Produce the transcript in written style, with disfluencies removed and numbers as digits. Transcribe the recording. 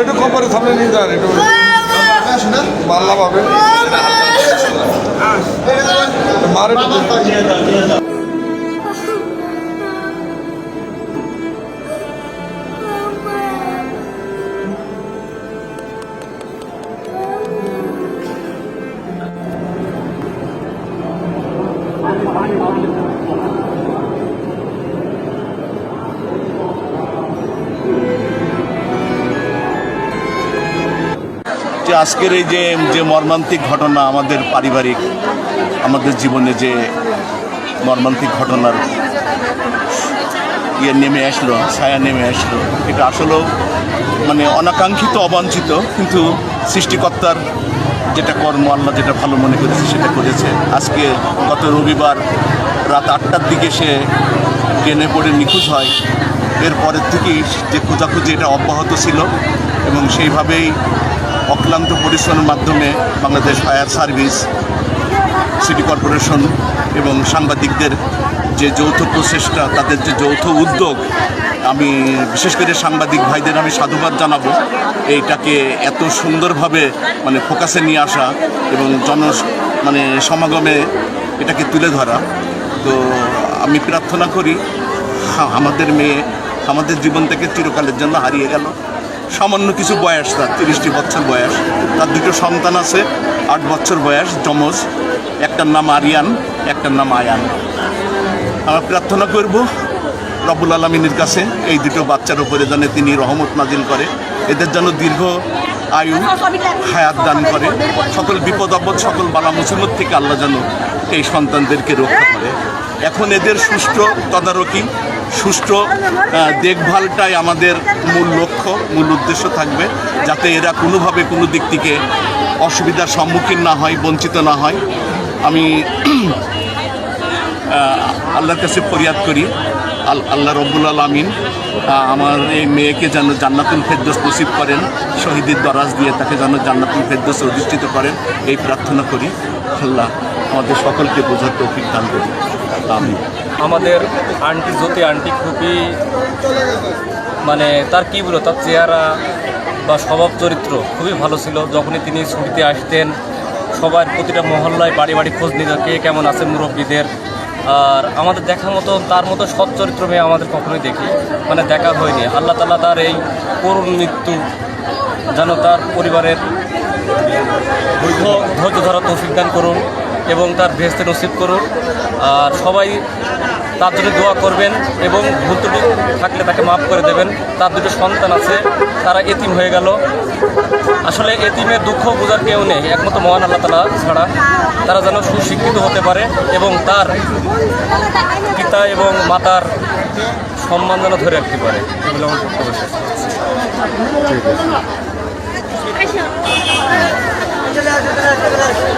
একটু কপারে সামনে নিয়ে যান, একটু মাল্লা পাবে মারে আজকের এই যে মর্মান্তিক ঘটনা আমাদের পারিবারিক আমাদের জীবনে যে মর্মান্তিক ঘটনার নেমে আসলো, ছায়া নেমে আসলো, এটা আসলেও মানে অনাকাঙ্ক্ষিত, অবাঞ্ছিত, কিন্তু সৃষ্টিকর্তার যেটা কর্ম, আল্লাহ যেটা ভালো মনে করেছে সেটা করেছে। আজকে গত রবিবার রাত 8টার দিকে সে ট্রেনে পড়ে নিখোঁজ হয়। এরপরের থেকেই যে খোঁজাখুঁজি এটা অব্যাহত ছিল এবং সেইভাবেই অক্লান্ত পরিশ্রমের মাধ্যমে Bangladesh fire service, city corporation এবং সাংবাদিকদের যে যৌথ প্রচেষ্টা, তাদের যে যৌথ উদ্যোগ, আমি বিশেষ করে সাংবাদিক ভাইদের আমি সাধুবাদ জানাবো। এইটাকে এত সুন্দরভাবে মানে ফোকাসে নিয়ে আসা এবং সমাগমে এটাকে তুলে ধরা। তো আমি প্রার্থনা করি আমাদের মেয়ে আমাদের জীবন থেকে চিরকালের জন্য হারিয়ে গেল। সামান্য কিছু বয়স, তার 30টি বছর বয়স, তার দুটো সন্তান আছে, 8 বছর বয়স, যমজ, একটার নাম আরিয়ান, একটার নাম আয়ান। আমরা প্রার্থনা করব রব্বুল আলামিনের কাছে এই দুটো বাচ্চার উপরে যেন তিনি রহমত নাজিল করে, এদের যেন দীর্ঘ আয়ু হায়াত দান করে, সকল বিপদ আপদ সকল বালা মুসিবত থেকে আল্লাহ যেন এই সন্তানদেরকে রক্ষা করে। এখন এদের সুষ্ঠু তদারকি, সুষ্ঠু দেখভালটাই আমাদের মূল লক্ষ্য, মূল উদ্দেশ্য থাকবে, যাতে এরা কোনোভাবে কোনো দিক থেকে অসুবিধার সম্মুখীন না হয়, বঞ্চিত না হয়। আমি আল্লাহর কাছে ফরিয়াদ করি আল্লাহ রব্বুল আলামিন আমার এই মেয়েকে যেন জান্নাতুল ফেরদৌস নসিব করেন, শহীদের দরাজ দিয়ে তাকে যেন জান্নাতুল ফেরদৌসে অধিষ্ঠিত করেন, এই প্রার্থনা করি। আল্লাহ আমাদের সকলকে বোঝার তৌফিক দান করি, আমিন। আমাদের আন্টি জ্যোতি আন্টি খুবই মানে তার কী বলো, তার চেহারা বা স্বভাব চরিত্র খুবই ভালো ছিল। যখনই তিনি ছুটিতে আসতেন সবার প্রতিটা মহল্লায় বাড়ি বাড়ি খোঁজ নিত কে কেমন আছে মুরব্বীদের। আর আমাদের দেখার মতো তার মতো সৎ চরিত্র মেয়ে আমাদের কখনোই দেখি মানে দেখা হয়নি। আল্লাহ তাআলা তার এই করুণ মৃত্যু যেন তার পরিবারের ধৈর্য ধরা তৌফিক দান করুন এবং তার বেহেশতে নসিব করুন। আর সবাই তার জন্য দোয়া করবেন এবং ভুল ত্রুটি থাকলে তাকে মাফ করে দেবেন। তার দুটো সন্তান আছে, তারা এতিম হয়ে গেল। আসলে এতিমের দুঃখ বোঝার কেউ নেই একমাত্র মহান আল্লাহ তাআলা ছাড়া। তারা যেন সুশিক্ষিত হতে পারে এবং তার পিতা এবং মাতার সম্মান যেন ধরে রাখতে পারে, এগুলো আমার বক্তব্য শেষ। ঠিক আছে।